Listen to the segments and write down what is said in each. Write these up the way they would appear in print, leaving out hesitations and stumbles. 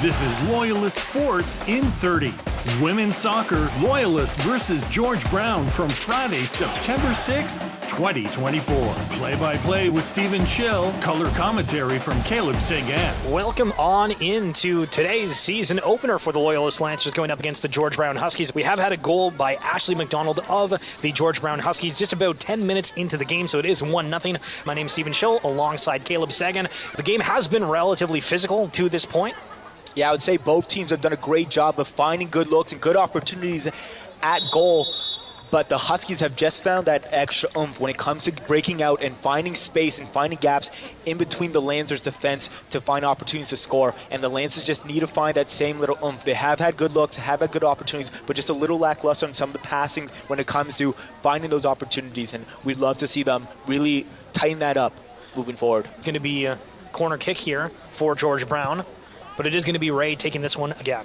This is Loyalist Sports in 30. Women's soccer, Loyalist versus GeorgeBrown from Friday, September 6th, 2024. Play-by-play with Stephen Schill, color commentary from Caleb Sagan. Welcome on into today's season opener for the Loyalist Lancers going up against the GeorgeBrown Huskies. We have had a goal by Ashley McDonald of the GeorgeBrown Huskies just about 10 minutes into the game, so it is 1-0. My name is Stephen Schill alongside Caleb Sagan. The game has been relatively physical to this point. Yeah, I would say both teams have done a great job of finding good looks and good opportunities at goal, but the Huskies have just found that extra oomph when it comes to breaking out and finding space and finding gaps in between the Lancers' defense to find opportunities to score, and the Lancers just need to find that same little oomph. They have had good looks, have had good opportunities, but just a little lackluster on some of the passing when it comes to finding those opportunities, and we'd love to see them really tighten that up moving forward. It's going to be a corner kick here for GeorgeBrown. But it is going to be Ray taking this one again.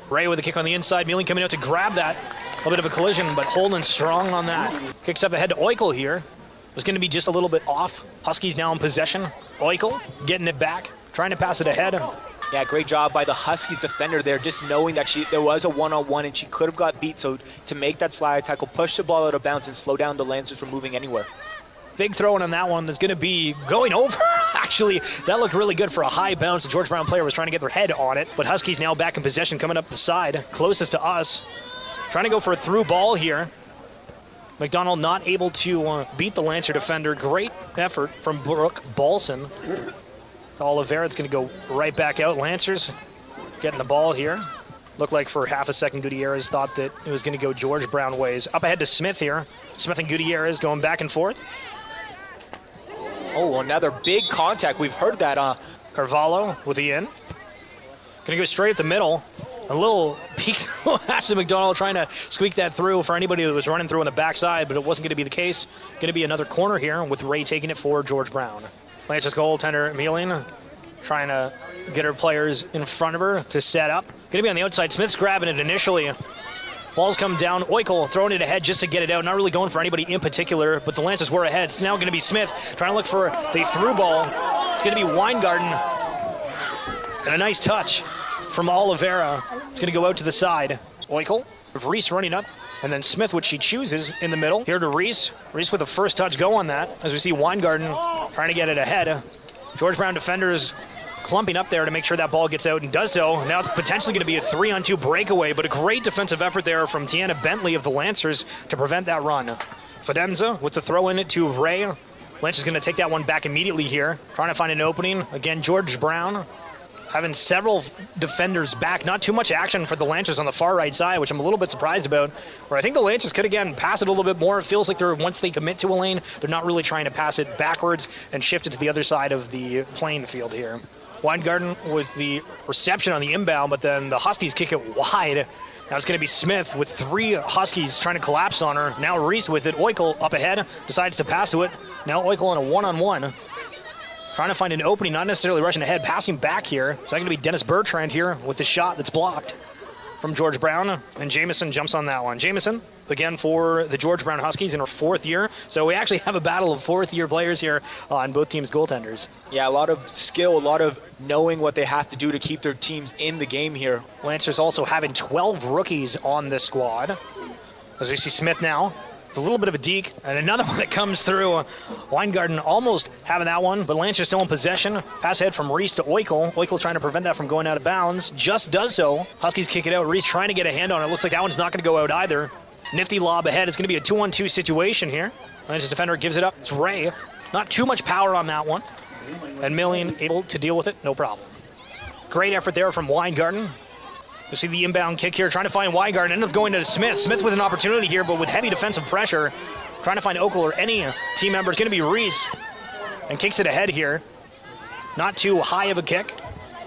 Ray with a kick on the inside. Mealing coming out to grab that. A little bit of a collision, but holding strong on that. Kicks up ahead to Oikel here. It's going to be just a little bit off. Huskies now in possession. Oikel getting it back. Trying to pass it ahead. Yeah, great job by the Huskies defender there, just knowing that there was a one-on-one and she could have got beat. So to make that slide tackle, push the ball out of bounds and slow down the Lancers from moving anywhere. Big throw-in on that one that's going to be going over. Actually, that looked really good for a high bounce. The GeorgeBrown player was trying to get their head on it, but Huskies now back in possession coming up the side, closest to us. Trying to go for a through ball here. McDonald not able to beat the Lancer defender. Great effort from Brooke Balson. Oliveira's going to go right back out. Lancers getting the ball here. Looked like for half a second Gutierrez thought that it was going to go GeorgeBrown ways. Up ahead to Smith here. Smith and Gutierrez going back and forth. Oh, another big contact. We've heard that. Carvalho with the in. Going to go straight at the middle. A little peek through. Ashley McDonald trying to squeak that through for anybody that was running through on the backside, but it wasn't going to be the case. Going to be another corner here with Ray taking it for GeorgeBrown. Lancers goaltender Mealing trying to get her players in front of her to set up. Going to be on the outside. Smith's grabbing it initially. Ball's come down. Oikel throwing it ahead just to get it out. Not really going for anybody in particular, but the Lancers were ahead. It's now going to be Smith trying to look for the through ball. It's going to be Weingarten. And a nice touch from Oliveira. It's going to go out to the side. Oikel with Reese running up. And then Smith, which she chooses in the middle. Here to Reese. Reese with a first touch go on that. As we see Weingarten trying to get it ahead. GeorgeBrown defenders clumping up there to make sure that ball gets out and does so. Now it's potentially going to be a 3-on-2 breakaway, but a great defensive effort there from Tiana Bentley of the Lancers to prevent that run. Fidenza with the throw in it to Ray. Lancers going to take that one back immediately here. Trying to find an opening. Again, GeorgeBrown having several defenders back. Not too much action for the Lancers on the far right side, which I'm a little bit surprised about. Where I think the Lancers could, again, pass it a little bit more. It feels like once they commit to a lane, they're not really trying to pass it backwards and shift it to the other side of the playing field here. Weingarten with the reception on the inbound, but then the Huskies kick it wide. Now it's going to be Smith with three Huskies trying to collapse on her. Now Reese with it. Oikel up ahead, decides to pass to it. Now Oikel on a one-on-one. Trying to find an opening, not necessarily rushing ahead, passing back here. It's not going to be Dennis Bertrand here with the shot that's blocked from GeorgeBrown, and Jamison jumps on that one. Jamison, again, for the GeorgeBrown Huskies in her fourth year. So we actually have a battle of fourth-year players here on both teams' goaltenders. Yeah, a lot of skill, a lot of knowing what they have to do to keep their teams in the game here. Lancers also having 12 rookies on this squad. As we see Smith now, with a little bit of a deke, and another one that comes through. Weingarten almost having that one, but Lancers still in possession. Pass ahead from Reese to Oikel. Oikel trying to prevent that from going out of bounds. Just does so. Huskies kick it out. Reese trying to get a hand on it. Looks like that one's not going to go out either. Nifty lob ahead. It's going to be a 2-on-2 situation here. Lancers defender gives it up. It's Ray. Not too much power on that one. And Millian able to deal with it. No problem. Great effort there from Weingarten. You see the inbound kick here, trying to find Weingarten. Ended up going to Smith. Smith with an opportunity here, but with heavy defensive pressure. Trying to find Oikel or any team member. It's going to be Reese. And kicks it ahead here. Not too high of a kick.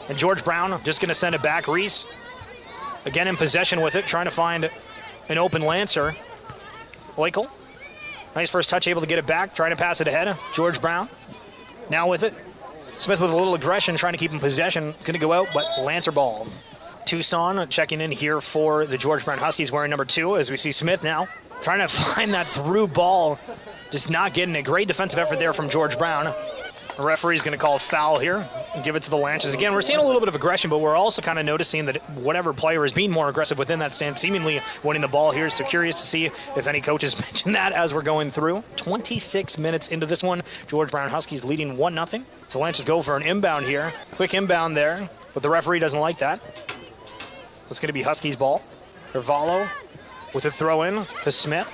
And GeorgeBrown just going to send it back. Reese again in possession with it, trying to find an open Lancer. Oikel. Nice first touch, able to get it back. Trying to pass it ahead. GeorgeBrown now with it. Smith with a little aggression, trying to keep in possession. Going to go out, but Lancer ball. Tucson checking in here for the GeorgeBrown Huskies wearing number 2, as we see Smith now trying to find that through ball. Just not getting a great defensive effort there from GeorgeBrown. The referee's going to call foul here and give it to the Lancers. Again, we're seeing a little bit of aggression, but we're also kind of noticing that whatever player is being more aggressive within that stand, seemingly winning the ball here. So curious to see if any coaches mention that as we're going through. 26 minutes into this one, George Brown Huskies leading 1-0. So Lancers go for an inbound here. Quick inbound there, but the referee doesn't like that. It's going to be Huskies ball. Carvalho with a throw in to Smith.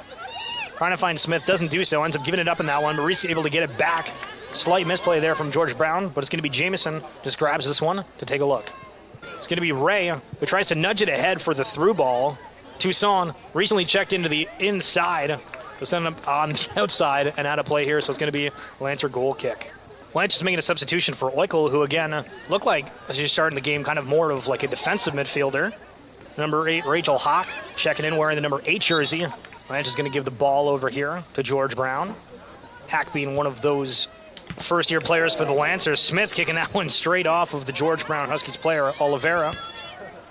Trying to find Smith, doesn't do so, ends up giving it up in that one, but Reese able to get it back. Slight misplay there from George Brown, but it's going to be Jamison. Just grabs this one to take a look. It's going to be Ray, who tries to nudge it ahead for the through ball. Toussaint recently checked into the inside, was then on the outside and out of play here, so it's going to be Lancer goal kick. Lancer's making a substitution for Oikel, who again looked like, as he's starting the game, kind of more of like a defensive midfielder. Number 8, Rachel Hawk, checking in wearing the number 8 jersey. Lancer's going to give the ball over here to George Brown. Hack being one of those first-year players for the Lancers. Smith kicking that one straight off of the George Brown Huskies player, Oliveira.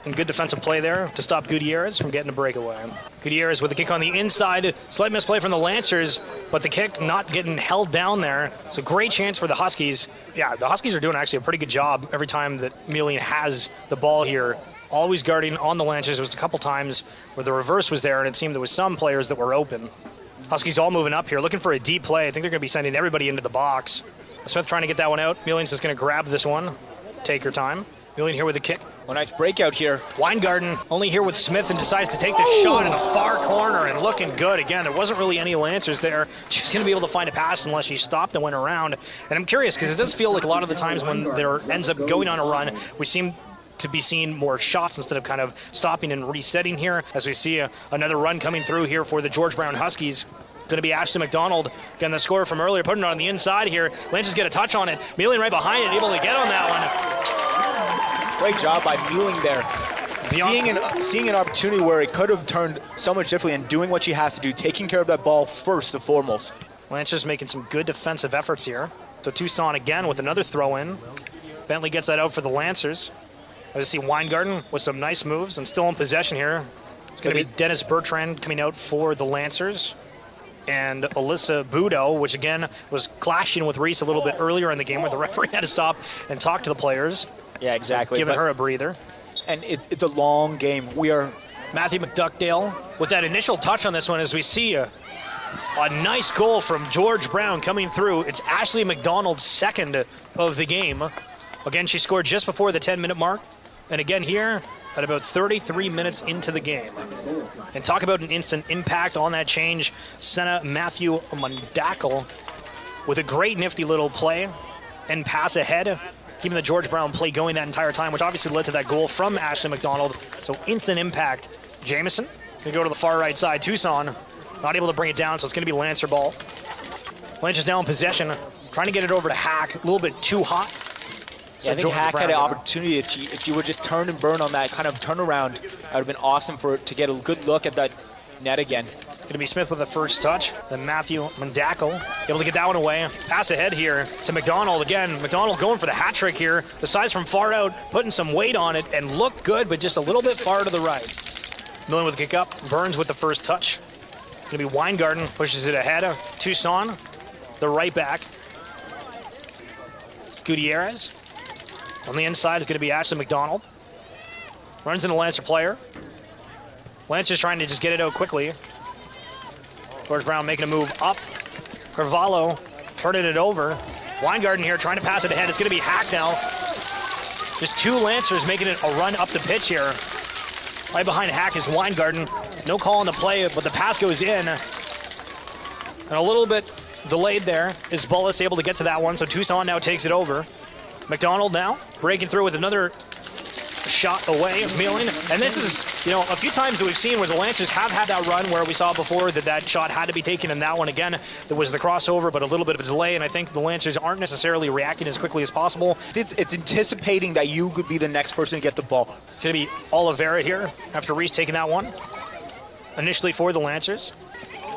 And good defensive play there to stop Gutierrez from getting a breakaway. Gutierrez with a kick on the inside. Slight misplay from the Lancers, but the kick not getting held down there. So great chance for the Huskies. Yeah, the Huskies are doing actually a pretty good job every time that Melian has the ball here. Always guarding on the Lancers. There was a couple times where the reverse was there, and it seemed there was some players that were open. Huskies all moving up here, looking for a deep play. I think they're going to be sending everybody into the box. Smith trying to get that one out. Melian's just going to grab this one. Take her time. Melian here with a kick. A nice breakout here. Weingarten only here with Smith and decides to take the shot in the far corner and looking good. Again, there wasn't really any Lancers there. She's going to be able to find a pass unless she stopped and went around. And I'm curious because it does feel like a lot of the times when there ends up going on a run, we seem to be seeing more shots instead of kind of stopping and resetting here as we see another run coming through here for the George Brown Huskies. Going to be Ashley McDonald. Again, the scorer from earlier, putting it on the inside here. Lancers get a touch on it. Melian right behind it, able to get on that one. Great job by Mewling there. Seeing an opportunity where it could have turned so much differently and doing what she has to do, taking care of that ball first and foremost. Lancers making some good defensive efforts here. So Toussaint again with another throw in. Bentley gets that out for the Lancers. I just see Weingarten with some nice moves and still in possession here. It's going to be Dennis Bertrand coming out for the Lancers. And Alyssa Budo, which again was clashing with Reese a little bit earlier in the game where the referee had to stop and talk to the players. Yeah, exactly. Giving her a breather. And it's a long game. We are... Matthew McDuckdale with that initial touch on this one as we see a nice goal from George Brown coming through. It's Ashley McDonald's second of the game. Again, she scored just before the 10-minute mark. And again here at about 33 minutes into the game. And talk about an instant impact on that change. Senna Matthew Mundakel with a great nifty little play and pass ahead, keeping the George Brown play going that entire time, which obviously led to that goal from Ashley McDonald. So instant impact. Jamison going to go to the far right side. Toussaint not able to bring it down, so it's going to be Lancer ball. Lancers now in possession, trying to get it over to Hack. A little bit too hot. Yeah, I think Hack had an opportunity if she would just turn and burn on that kind of turnaround. That would have been awesome to get a good look at that net again. Going to be Smith with the first touch. Then Matthew Mundakel able to get that one away. Pass ahead here to McDonald again. McDonald going for the hat trick here. The size from far out, putting some weight on it and looked good, but just a little bit far to the right. Millen with the kick up. Burns with the first touch. Going to be Weingarten pushes it ahead. Toussaint, the right back. Gutierrez. On the inside is going to be Ashley McDonald. Runs into Lancer player. Lancer's trying to just get it out quickly. George Brown making a move up. Carvalho turning it over. Weingarten here trying to pass it ahead. It's going to be Hack now. Just two Lancers making it a run up the pitch here. Right behind Hack is Weingarten. No call on the play, but the pass goes in. And a little bit delayed there. Is Bullis able to get to that one, so Toussaint now takes it over. McDonald now breaking through with another shot away of Melian. And this is, a few times that we've seen where the Lancers have had that run where we saw before that shot had to be taken, and that one again, there was the crossover, but a little bit of a delay, and I think the Lancers aren't necessarily reacting as quickly as possible. It's anticipating that you could be the next person to get the ball. It's going to be Oliveira here after Reese taking that one. Initially for the Lancers.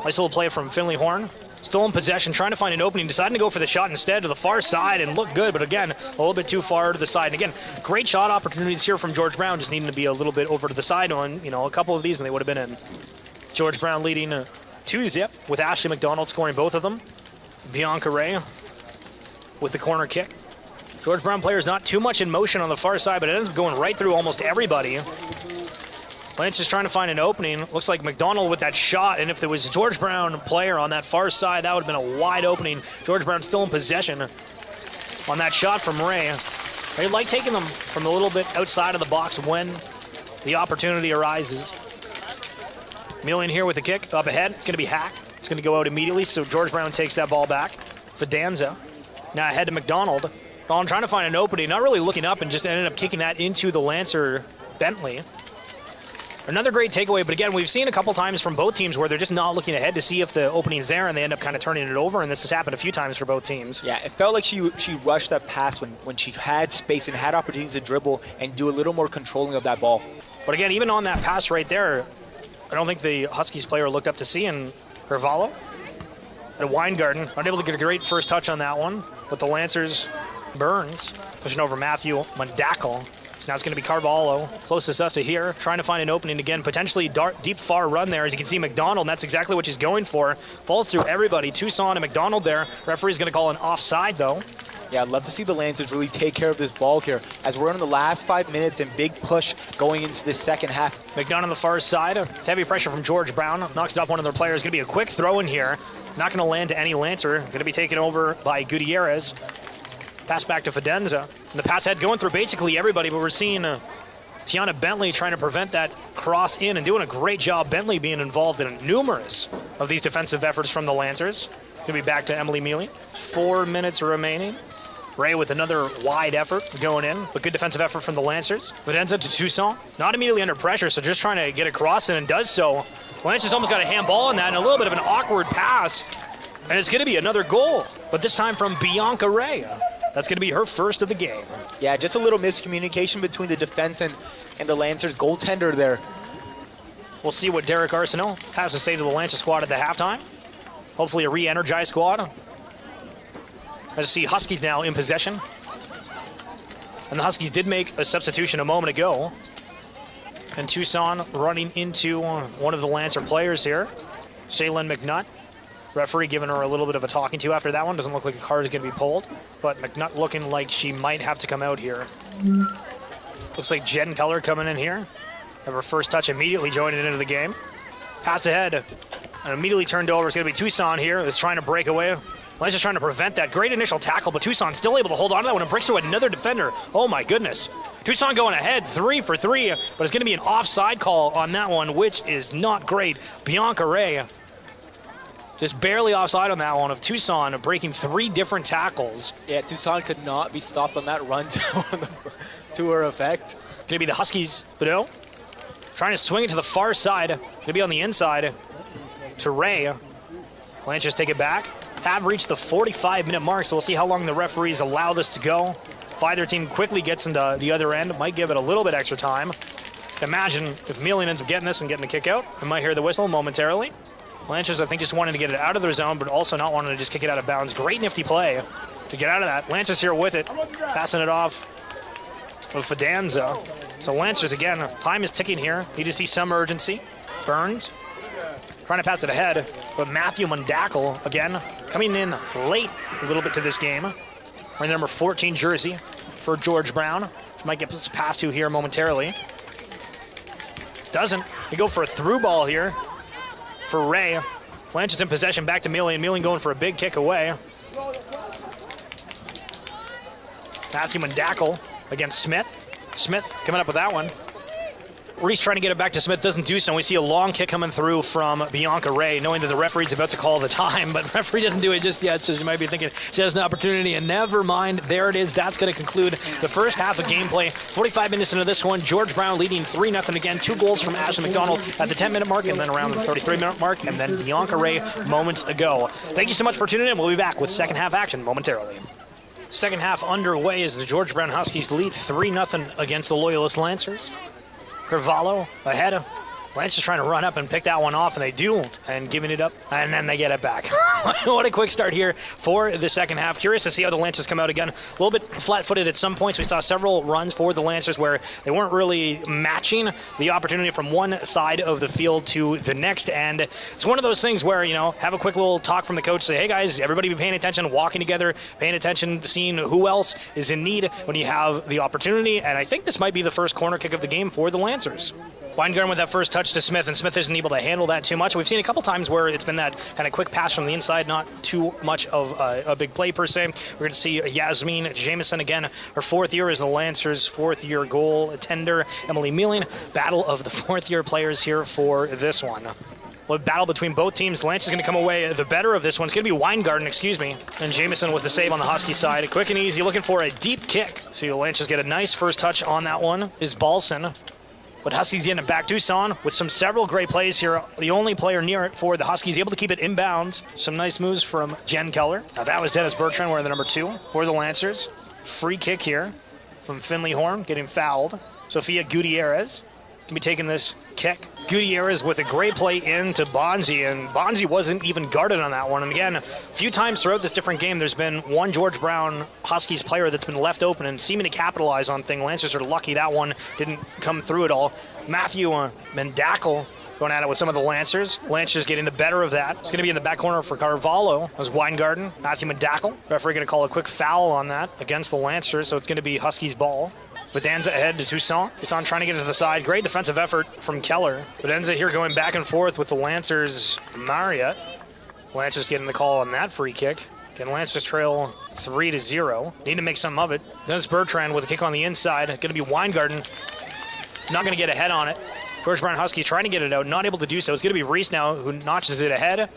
Nice little play from Finley Horn. Still in possession, trying to find an opening, deciding to go for the shot instead to the far side and look good, but again, a little bit too far to the side. And again, great shot opportunities here from George Brown, just needing to be a little bit over to the side on, a couple of these and they would have been in. George Brown leading 2-0 with Ashley McDonald scoring both of them. Bianca Ray with the corner kick. GeorgeBrown players not too much in motion on the far side, but it ends up going right through almost everybody. Lance is trying to find an opening. Looks like McDonald with that shot, and if there was a GeorgeBrown player on that far side, that would have been a wide opening. GeorgeBrown still in possession on that shot from Ray. They like taking them from a little bit outside of the box when the opportunity arises. Millian here with the kick up ahead. It's going to be Hack. It's going to go out immediately, so GeorgeBrown takes that ball back. Fidanza now ahead to McDonald. McDonald trying to find an opening, not really looking up, and just ended up kicking that into the Lancer Bentley. Another great takeaway, but again, we've seen a couple times from both teams where they're just not looking ahead to see if the opening's there, and they end up kind of turning it over, and this has happened a few times for both teams. Yeah, it felt like she rushed that pass when she had space and had opportunities to dribble and do a little more controlling of that ball. But again, even on that pass right there, I don't think the Huskies player looked up to see, and Carvalho at Weingarten, unable to get a great first touch on that one, but the Lancers, Burns, pushing over Matthew Mundackle. So now it's going to be Carvalho, closest to us to here, trying to find an opening again, potentially deep far run there. As you can see, McDonald, and that's exactly what she's going for. Falls through everybody. Tucson and McDonald there. Referee's going to call an offside, though. Yeah, I'd love to see the Lancers really take care of this ball here as we're in the last 5 minutes and big push going into the second half. McDonald on the far side. Heavy pressure from GeorgeBrown. Knocks it off one of their players. Going to be a quick throw in here. Not going to land to any Lancer. Going to be taken over by Gutierrez. Pass back to Fidenza. And the pass had going through basically everybody, but we're seeing Tiana Bentley trying to prevent that cross in and doing a great job. Bentley being involved in numerous of these defensive efforts from the Lancers. Going to be back to Emily Mealy. 4 minutes remaining. Ray with another wide effort going in, but good defensive effort from the Lancers. Fidenza to Tucson. Not immediately under pressure, so just trying to get across in and does so. Lancers almost got a handball on that and a little bit of an awkward pass. And it's going to be another goal, but this time from Bianca Ray. That's going to be her first of the game. Yeah, just a little miscommunication between the defense and the Lancers goaltender there. We'll see what Derek Arsenault has to say to the Lancer squad at the halftime. Hopefully a re-energized squad. I just see Huskies now in possession. And the Huskies did make a substitution a moment ago. And Tucson running into one of the Lancer players here, Shaylin McNutt. Referee giving her a little bit of a talking to after that one. Doesn't look like a card is going to be pulled. But McNutt looking like she might have to come out here. Looks like Jen Keller coming in here. Have her first touch immediately joining into the game. Pass ahead. And immediately turned over. It's going to be Tucson here. That's trying to break away. Lancer's just trying to prevent that. Great initial tackle, but Tucson still able to hold on to that one and breaks through another defender. Oh my goodness. Tucson going ahead, 3 for 3, but it's going to be an offside call on that one, which is not great. Bianca Ray just barely offside on that one of Tucson breaking 3 different tackles. Yeah, Tucson could not be stopped on that run to her effect. Going to be the Huskies, Bedeau, trying to swing it to the far side. Going to be on the inside to Ray. Lancers take it back. Have reached the 45-minute mark, so we'll see how long the referees allow this to go. If either team quickly gets into the other end, might give it a little bit extra time. Imagine if Millian ends up getting this and getting a kick out. We might hear the whistle momentarily. Lancers, I think, just wanted to get it out of their zone, but also not wanting to just kick it out of bounds. Great nifty play to get out of that. Lancers here with it, passing it off with Fidanza. So Lancers, again, time is ticking here. Need to see some urgency. Burns trying to pass it ahead, but Matthew Mundackle, again, coming in late a little bit to this game. Wearing the number 14 jersey for GeorgeBrown, which might get passed to here momentarily. Doesn't. They go for a through ball here for Ray. Lancers in possession, back to Millian. Millian going for a big kick away. Matthew Mundackle against Smith. Smith coming up with that one. Reese trying to get it back to Smith, doesn't do so. We see a long kick coming through from Bianca Ray, knowing that the referee's about to call the time, but referee doesn't do it just yet, so you might be thinking she has an opportunity, and never mind. There it is. That's going to conclude the first half of gameplay. 45 minutes into this one, GeorgeBrown leading 3-0 again. 2 goals from Ashley McDonald at the 10-minute mark, and then around the 33-minute mark, and then Bianca Ray moments ago. Thank you so much for tuning in. We'll be back with second half action momentarily. Second half underway as the GeorgeBrown Huskies lead 3-0 against the Loyalist Lancers. Carvalho ahead Lancers trying to run up and pick that one off, and they do, and giving it up, and then they get it back. What a quick start here for the second half. Curious to see how the Lancers come out again. A little bit flat-footed at some points. We saw several runs for the Lancers where they weren't really matching the opportunity from one side of the field to the next, and it's one of those things where, you know, have a quick little talk from the coach, say, hey guys, everybody be paying attention, walking together, paying attention, seeing who else is in need when you have the opportunity, and I think this might be the first corner kick of the game for the Lancers. Weingarten with that first touch to Smith, and Smith isn't able to handle that too much. We've seen a couple times where it's been that kind of quick pass from the inside, not too much of a big play per se. We're going to see Yasmin Jamison again, her fourth year as the Lancers' fourth-year goal tender. Emily Mealing, battle of the fourth-year players here for this one. Well, battle between both teams. Lancers is going to come away the better of this one. It's going to be Weingarten, and Jamison with the save on the Husky side. Quick and easy, looking for a deep kick. So the Lancers get a nice first touch on that one. Is Balson. But Huskies getting it back. Dusson with several great plays here. The only player near it for the Huskies, able to keep it inbound. Some nice moves from Jen Keller. Now that was Dennis Bertrand wearing the number 2 for the Lancers. Free kick here from Finley Horn, getting fouled. Sofia Gutierrez can be taking this kick. Gutierrez with a great play into Bonzi, and Bonzi wasn't even guarded on that one. And again, a few times throughout this different game, there's been one GeorgeBrown Huskies player that's been left open and seeming to capitalize on things. Lancers are lucky that one didn't come through at all. Matthew Mendakel going at it with some of the Lancers. Lancers getting the better of that. It's going to be in the back corner for Carvalho as Weingarten. Matthew Mendakel. Referee going to call a quick foul on that against the Lancers, so it's going to be Huskies ball. Bedanza ahead to Toussaint. Toussaint trying to get it to the side. Great defensive effort from Keller. Bedanza here going back and forth with the Lancers' Marriott. Lancers getting the call on that free kick. Again, Lancers trail 3-0. Need to make something of it. Dennis Bertrand with a kick on the inside. Going to be Weingarten. It's not going to get ahead on it. GeorgeBrown Huskies trying to get it out. Not able to do so. It's going to be Reese now who notches it ahead.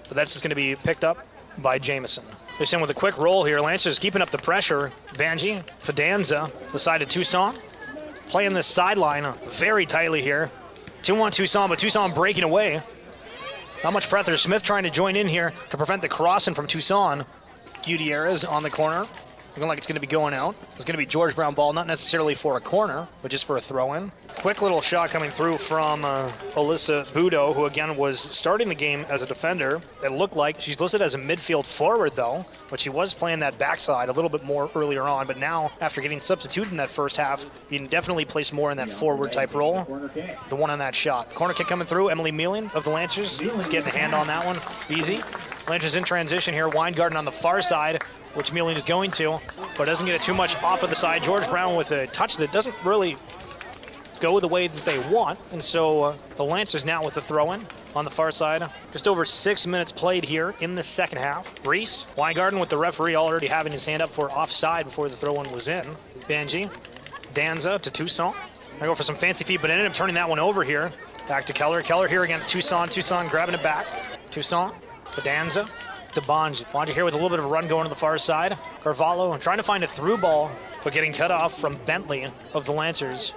But that's just going to be picked up by Jamison. Just in with a quick roll here. Lancers keeping up the pressure. Banji, Fidanza, the side of Toussaint. Playing this sideline very tightly here. 2-1 Toussaint, but Toussaint breaking away. Not much pressure. Smith trying to join in here to prevent the crossing from Toussaint. Gutierrez on the corner. Looking like it's going to be going out. It's going to be GeorgeBrown ball, not necessarily for a corner, but just for a throw-in. Quick little shot coming through from Alyssa Budo, who again was starting the game as a defender. It looked like she's listed as a midfield forward, though, but she was playing that backside a little bit more earlier on. But now, after getting substituted in that first half, you can definitely place more in that forward-type role. The one on that shot. Corner kick coming through. Emily Mealing of the Lancers is getting a hand on that one. Easy. Lancers in transition here. Weingarten on the far side, which Mealing is going to, but doesn't get it too much off of the side. GeorgeBrown with a touch that doesn't really go the way that they want, and so the Lancers now with the throw-in on the far side. Just over 6 minutes played here in the second half. Reese, Weingarten with the referee already having his hand up for offside before the throw-in was in. Banji, Danza to Toussaint. I go for some fancy feet, but ended up turning that one over here. Back to Keller. Keller here against Toussaint. Toussaint grabbing it back. Toussaint, Bedanza to Bonji. Bonji here with a little bit of a run going to the far side. Carvalho trying to find a through ball, but getting cut off from Bentley of the Lancers.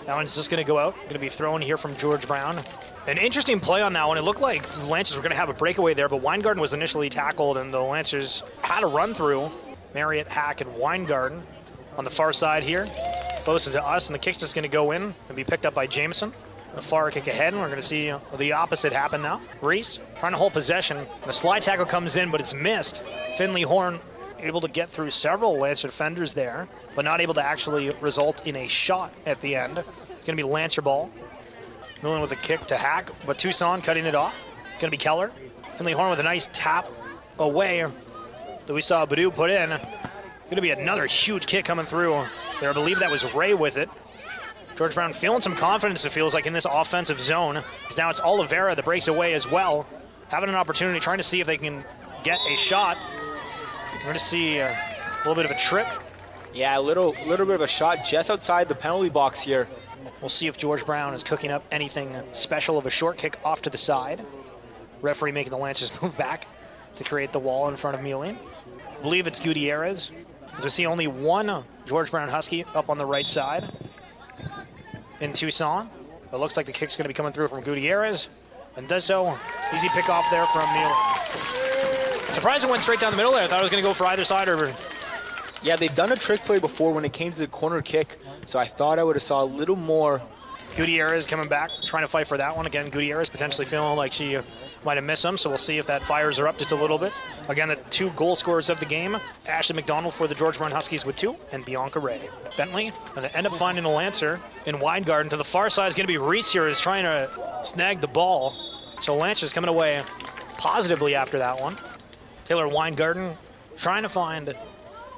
That one's just going to go out. Going to be thrown here from GeorgeBrown. An interesting play on that one. It looked like the Lancers were going to have a breakaway there, but Weingarten was initially tackled, and the Lancers had a run through. Marriott, Hack, and Weingarten on the far side here. Closest to us, and the kick's just going to go in and be picked up by Jamison. A far kick ahead, and we're going to see the opposite happen now. Reese trying to hold possession. The slide tackle comes in, but it's missed. Finley Horn able to get through several Lancer defenders there, but not able to actually result in a shot at the end. It's going to be Lancer ball. Millen with a kick to Hack, but Toussaint cutting it off. Going to be Keller. Finley Horn with a nice tap away that we saw Badu put in. Going to be another huge kick coming through there. I believe that was Ray with it. GeorgeBrown feeling some confidence, it feels like, in this offensive zone. Because now it's Oliveira that breaks away as well. Having an opportunity, trying to see if they can get a shot. We're going to see a little bit of a trip. Yeah, a little bit of a shot just outside the penalty box here. We'll see if GeorgeBrown is cooking up anything special of a short kick off to the side. Referee making the Lancers move back to create the wall in front of Mealing. I believe it's Gutierrez. As we see only one GeorgeBrown Husky up on the right side in Toussaint. It looks like the kick's going to be coming through from Gutierrez, and does so. Easy pick off there from Mealing. Surprised it went straight down the middle there. I thought it was going to go for either side. Yeah, they've done a trick play before when it came to the corner kick, so I thought I would have saw a little more Gutierrez coming back, trying to fight for that one. Again, Gutierrez potentially feeling like she might have missed him, so we'll see if that fires her up just a little bit. Again, the 2 goal scorers of the game, Ashley McDonald for the GeorgeBrown Huskies with 2, and Bianca Ray. Bentley going to end up finding a Lancer in wide garden. To the far side is going to be Reese here, is trying to snag the ball. So Lancer's coming away positively after that one. Taylor Weingarten trying to find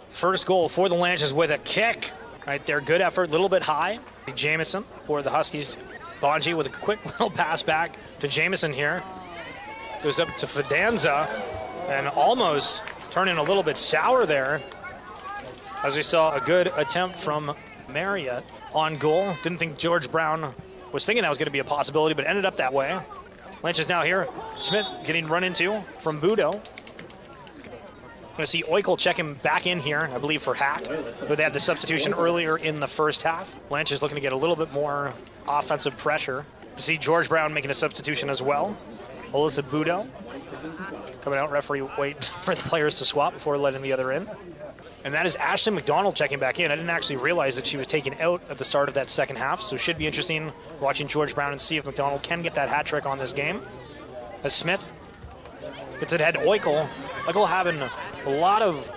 first goal for the Lancers with a kick. Right there, good effort, a little bit high. Jamison for the Huskies. Bonji with a quick little pass back to Jamison here. Goes up to Fidanza and almost turning a little bit sour there. As we saw a good attempt from Marriott on goal. Didn't think GeorgeBrown was thinking that was going to be a possibility, but ended up that way. Lynch is now here. Smith getting run into from Budo. Going to see Oikel check him back in here, I believe, for Hack. But they had the substitution earlier in the first half. Lynch is looking to get a little bit more offensive pressure. You see GeorgeBrown making a substitution as well. Alyssa Budo coming out. Referee wait for the players to swap before letting the other in. And that is Ashley McDonald checking back in. I didn't actually realize that she was taken out at the start of that second half, so it should be interesting watching GeorgeBrown and see if McDonald can get that hat trick on this game. As Smith gets it ahead to Oikel. Oikel having a lot of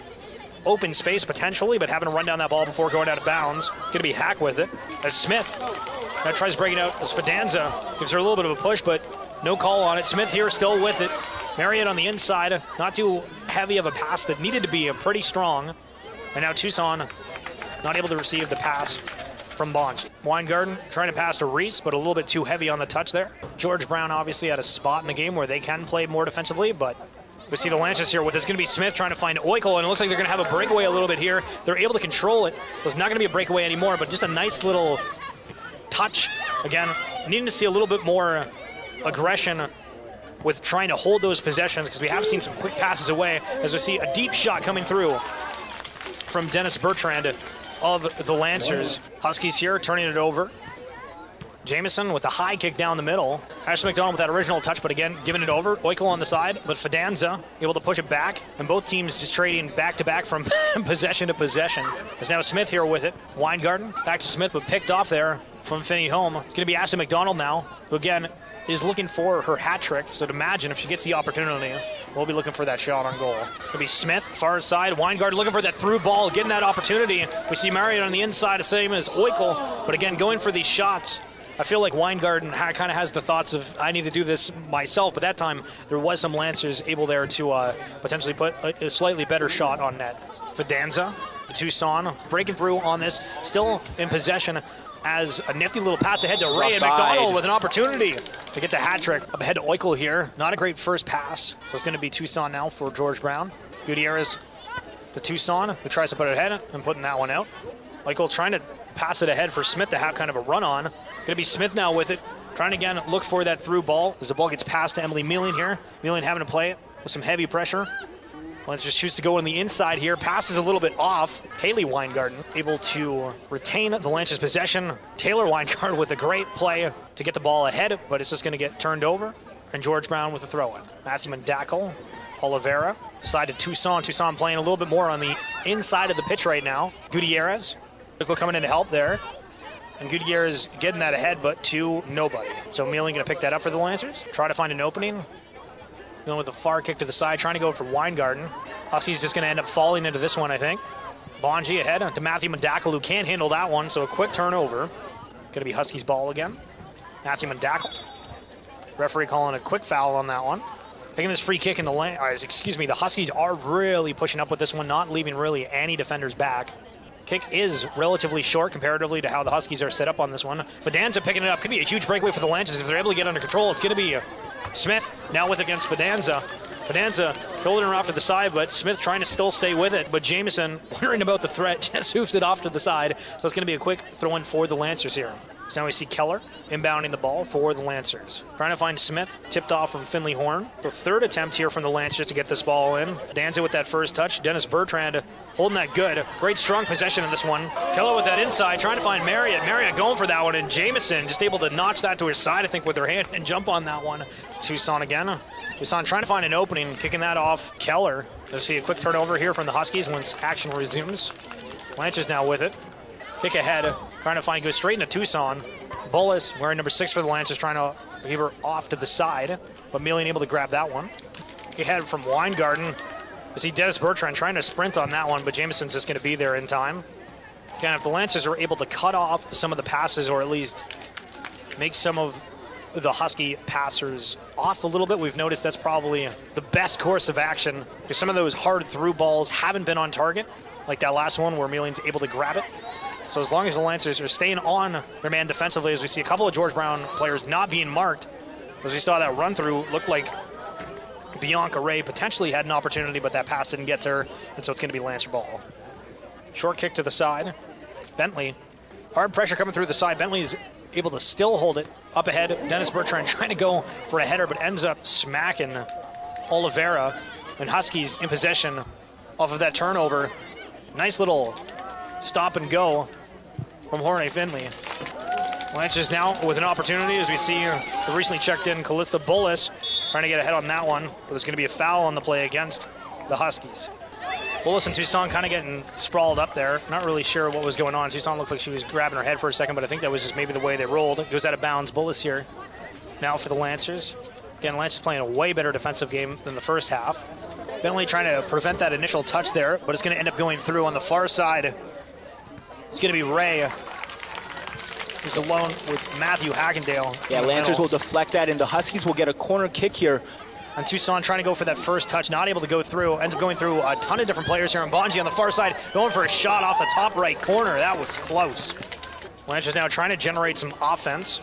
open space potentially, but having to run down that ball before going out of bounds. Going to be Hack with it. As Smith now tries breaking out as Fidanza gives her a little bit of a push, but no call on it. Smith here still with it. Marriott on the inside. Not too heavy of a pass that needed to be pretty strong. And now Tucson not able to receive the pass from Bonch. Weingarten trying to pass to Reese, but a little bit too heavy on the touch there. GeorgeBrown obviously had a spot in the game where they can play more defensively, but we see the Lancers here with it's going to be Smith trying to find Oikel, and it looks like they're going to have a breakaway a little bit here. They're able to control it. It was not going to be a breakaway anymore, but just a nice little touch. Again, needing to see a little bit more aggression with trying to hold those possessions, because we have seen some quick passes away as we see a deep shot coming through from Dennis Bertrand of the Lancers. Huskies here turning it over. Jamison with a high kick down the middle. Ashley McDonald with that original touch, but again, giving it over. Oikel on the side, but Fidanza able to push it back. And both teams just trading back-to-back from possession to possession. There's now Smith here with it. Weingarten back to Smith, but picked off there from Finney Home. Going to be Ashley McDonald now, who again is looking for her hat trick. So to imagine if she gets the opportunity, we'll be looking for that shot on goal. It'll be Smith, far side. Weingarten looking for that through ball, getting that opportunity. We see Marriott on the inside, the same as Oikel. But again, going for these shots. I feel like Weingarten kind of has the thoughts of, I need to do this myself. But that time, there was some Lancers able there to potentially put a slightly better shot on net. Fidanza, Tucson, breaking through on this. Still in possession as a nifty little pass ahead to Ray, and McDonald with an opportunity to get the hat trick. Up ahead to Oikel here. Not a great first pass. So it's going to be Tucson now for GeorgeBrown. Gutierrez to Tucson, who tries to put it ahead and putting that one out. Oikel trying to pass it ahead for Smith to have kind of a run on. Going to be Smith now with it. Trying to again look for that through ball as the ball gets passed to Emily Mealing here. Mealing having to play it with some heavy pressure. Lancers choose to go on the inside here. Passes a little bit off. Haley Weingarten able to retain the Lancers' possession. Taylor Weingarten with a great play to get the ball ahead, but it's just going to get turned over. And GeorgeBrown with a throw-in. Matthew Mandakel, Oliveira, side to Tucson. Tucson playing a little bit more on the inside of the pitch right now. Gutierrez coming in to help there. And Gutierrez getting that ahead, but to nobody. So Mealing going to pick that up for the Lancers. Try to find an opening. Going with a far kick to the side, trying to go for Weingarten. Huskies just going to end up falling into this one, I think. Bonji ahead to Matthew Mandakel, who can't handle that one, so a quick turnover. Going to be Huskies ball again. Matthew Mandakel. Referee calling a quick foul on that one. Taking this free kick in the the Huskies are really pushing up with this one, not leaving really any defenders back. Kick is relatively short comparatively to how the Huskies are set up on this one. Fidanza picking it up. Could be a huge breakaway for the Lancers if they're able to get under control. It's going to be Smith now with against Fidanza. Fidanza holding her off to the side, but Smith trying to still stay with it. But Jamison, wondering about the threat, just hoofs it off to the side. So it's going to be a quick throw-in for the Lancers here. So now we see Keller inbounding the ball for the Lancers. Trying to find Smith, tipped off from Finley Horn. The third attempt here from the Lancers to get this ball in. Danza with that first touch. Dennis Bertrand holding that good. Great strong possession in this one. Keller with that inside, trying to find Marriott. Marriott going for that one, and Jamison just able to notch that to his side, I think, with her hand and jump on that one. Tucson again. Tucson trying to find an opening, kicking that off Keller. Let's see a quick turnover here from the Huskies once action resumes. Lancers now with it. Kick ahead, trying to find, go straight into Tucson. Bullis, wearing number 6 for the Lancers, trying to keep her off to the side, but Melian able to grab that one. Ahead from Weingarten. We see Dennis Bertrand trying to sprint on that one, but Jameson's just going to be there in time. Again, if the Lancers are able to cut off some of the passes, or at least make some of the Husky passers off a little bit, we've noticed that's probably the best course of action, because some of those hard through balls haven't been on target, like that last one where Melian's able to grab it. So as long as the Lancers are staying on their man defensively, as we see a couple of GeorgeBrown players not being marked, as we saw that run through, looked like Bianca Ray potentially had an opportunity, but that pass didn't get to her, and so it's going to be Lancer ball. Short kick to the side. Bentley, hard pressure coming through the side. Bentley's able to still hold it up ahead. Dennis Bertrand trying to go for a header, but ends up smacking Oliveira, and Huskies in possession off of that turnover. Nice little stop and go from Jorge Finley. Lancers now with an opportunity, as we see the recently checked in Callista Bullis trying to get ahead on that one, but there's going to be a foul on the play against the Huskies. Bullis and Toussaint kind of getting sprawled up there. Not really sure what was going on. Toussaint looked like she was grabbing her head for a second, but I think that was just maybe the way they rolled. It goes out of bounds. Bullis here now for the Lancers. Again, Lancers playing a way better defensive game than the first half. Bentley trying to prevent that initial touch there, but it's going to end up going through on the far side. It's going to be Ray, who's alone with Matthew Hagendale. Yeah, Lancers will deflect that, and the Huskies will get a corner kick here. And Toussaint trying to go for that first touch, not able to go through. Ends up going through a ton of different players here. And Bonji on the far side going for a shot off the top right corner. That was close. Lancers now trying to generate some offense.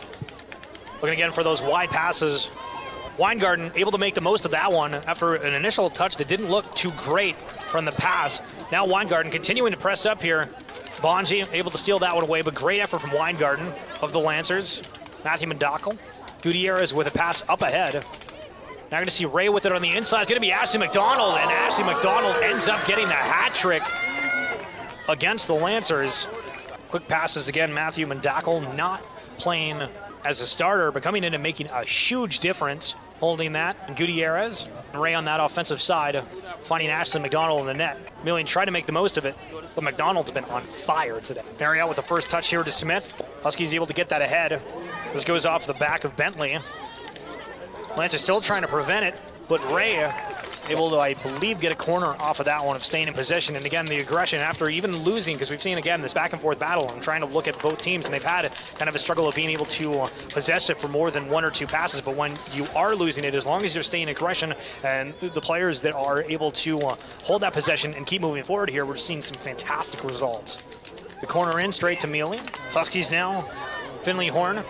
Looking again for those wide passes. Weingarten able to make the most of that one after an initial touch that didn't look too great from the pass. Now Weingarten continuing to press up here. Bonji able to steal that one away, but great effort from Weingarten of the Lancers. Matthew Mendakel. Gutierrez with a pass up ahead. Now going to see Ray with it on the inside. It's going to be Ashley McDonald, and Ashley McDonald ends up getting the hat trick against the Lancers. Quick passes again. Matthew Mendakel not playing as a starter, but coming in and making a huge difference, holding that. And Gutierrez and Ray on that offensive side, finding Ashley McDonald in the net. Millian tried to make the most of it, but McDonald's been on fire today. Marielle with the first touch here to Smith. Huskies able to get that ahead. This goes off the back of Bentley. Lancers still trying to prevent it, but Ray able to, I believe, get a corner off of that one of staying in possession. And again, the aggression after even losing, because we've seen, again, this back and forth battle. I'm trying to look at both teams, and they've had kind of a struggle of being able to possess it for more than one or two passes. But when you are losing it, as long as you're staying in aggression and the players that are able to hold that possession and keep moving forward here, we're seeing some fantastic results. The corner in straight to Mealy. Huskies now, Finley Horn.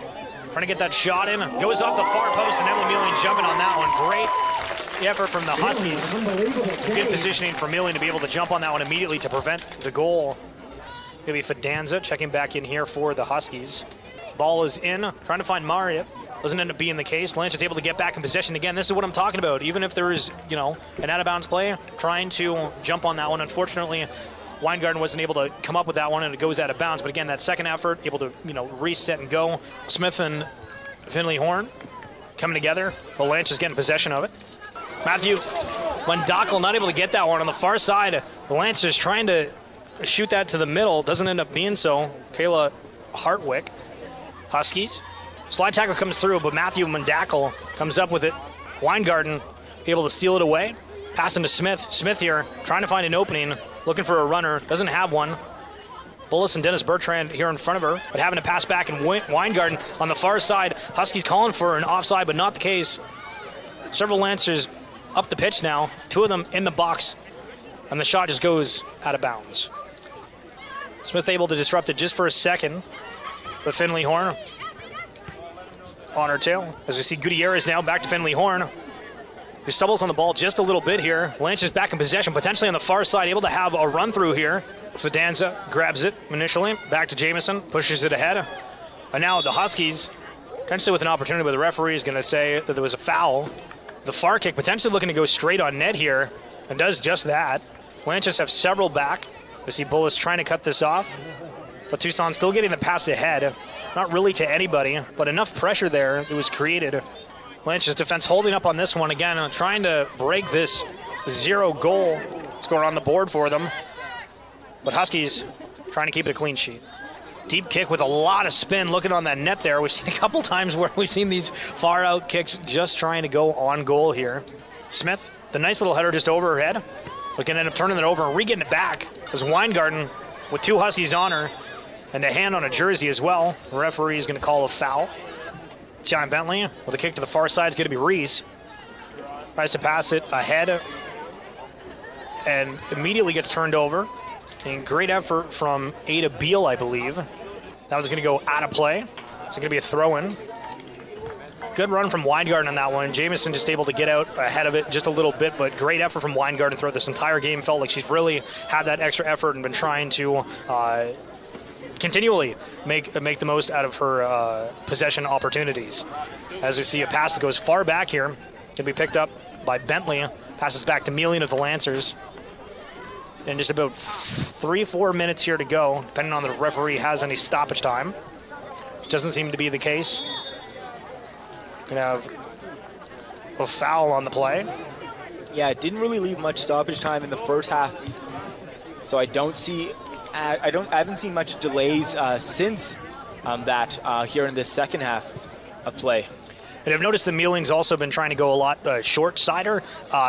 Trying to get that shot in. Goes off the far post, and Emily Mealy jumping on that one. Great effort from the Huskies. Good positioning for Mealy to be able to jump on that one immediately to prevent the goal. Going to be Fidanza checking back in here for the Huskies. Ball is in. Trying to find Mariette. Doesn't end up being the case. Lynch is able to get back in possession again. This is what I'm talking about. Even if there is, an out-of-bounds play, trying to jump on that one. Unfortunately, Weingarten wasn't able to come up with that one, and it goes out of bounds. But again, that second effort, able to, reset and go. Smith and Finley Horn coming together. But Lynch is getting possession of it. Matthew Mendakel not able to get that one on the far side. Lynch is trying to shoot that to the middle. Doesn't end up being so. Kayla Hartwick. Huskies. Slide tackle comes through, but Matthew Mendakel comes up with it. Weingarten able to steal it away. Passing to Smith. Smith here trying to find an opening. Looking for a runner. Doesn't have one. Bullis and Dennis Bertrand here in front of her, but having to pass back, and Weingarten on the far side. Huskies calling for an offside, but not the case. Several Lancers up the pitch now. Two of them in the box, and the shot just goes out of bounds. Smith able to disrupt it just for a second, but Finley Horn on her tail. As we see Gutierrez now back to Finley Horn, who stumbles on the ball just a little bit here. Lancers back in possession, potentially on the far side, able to have a run through here. Fidanza grabs it initially, back to Jamison, pushes it ahead. And now the Huskies, potentially with an opportunity, but the referee is going to say that there was a foul. The far kick potentially looking to go straight on net here, and does just that. Lancers have several back. We see Bullis trying to cut this off, but Toussaint still getting the pass ahead. Not really to anybody, but enough pressure there that was created. Lancers defense holding up on this one again, trying to break this 0-goal score on the board for them. But Huskies trying to keep it a clean sheet. Deep kick with a lot of spin looking on that net there. We've seen a couple times where we've seen these far out kicks just trying to go on goal here. Smith, the nice little header just over her head. We can end up turning it over and re-getting it back as Weingarten with 2 Huskies on her and a hand on a jersey as well. The referee is going to call a foul. Tiana Bentley with a kick to the far side is going to be Reese. Tries to pass it ahead and immediately gets turned over. And great effort from Ada Beal, I believe. That was going to go out of play. It's going to be a throw-in. Good run from Weingarten on that one. Jamieson just able to get out ahead of it just a little bit, but great effort from Weingarten throughout this entire game. Felt like she's really had that extra effort and been trying to continually make the most out of her possession opportunities. As we see a pass that goes far back here, can be picked up by Bentley. Passes back to Melian of the Lancers. And just about 3-4 minutes here to go, depending on the referee has any stoppage time. Which doesn't seem to be the case. Gonna have a foul on the play. Yeah, it didn't really leave much stoppage time in the first half. So I don't see, I haven't seen much delays since that here in this second half of play. And I've noticed the Mealing's also been trying to go a lot short-sider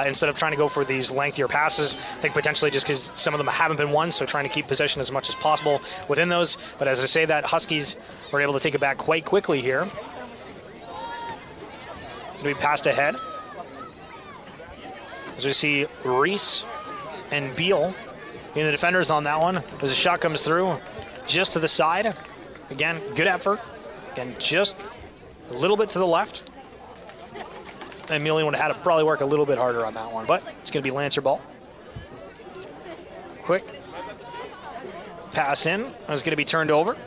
instead of trying to go for these lengthier passes. I think potentially just because some of them haven't been won, so trying to keep possession as much as possible within those. But as I say that, Huskies were able to take it back quite quickly here. Going to be passed ahead. As we see Reese and Beal being the defenders on that one. As a shot comes through just to the side. Again, good effort. Again, just a little bit to the left. And Melian would have had to probably work a little bit harder on that one, but it's going to be Lancer ball. Quick pass in. It's going to be turned over.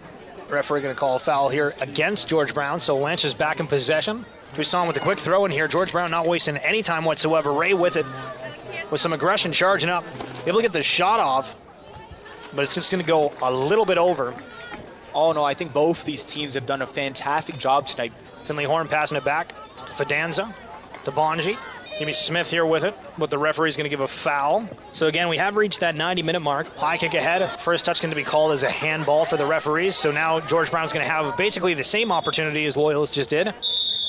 Referee going to call a foul here against GeorgeBrown, so Lancer's back in possession. We saw him with a quick throw in here. GeorgeBrown not wasting any time whatsoever. Ray with it, with some aggression charging up. Able to get the shot off, but it's just going to go a little bit over. Oh no, I think both these teams have done a fantastic job tonight. Finley Horn passing it back to Fidanza, to Bonji. Jimmy Smith here with it, but the referee's going to give a foul. So again, we have reached that 90-minute mark. High kick ahead. First touch going to be called as a handball for the referees. So now GeorgeBrown's going to have basically the same opportunity as Loyalist just did.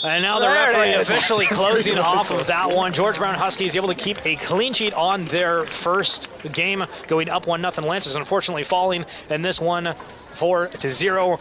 And now the referee officially closing off of that one. GeorgeBrown Huskies able to keep a clean sheet on their first game, going up 1-0. Lancers unfortunately falling in this one 4-0.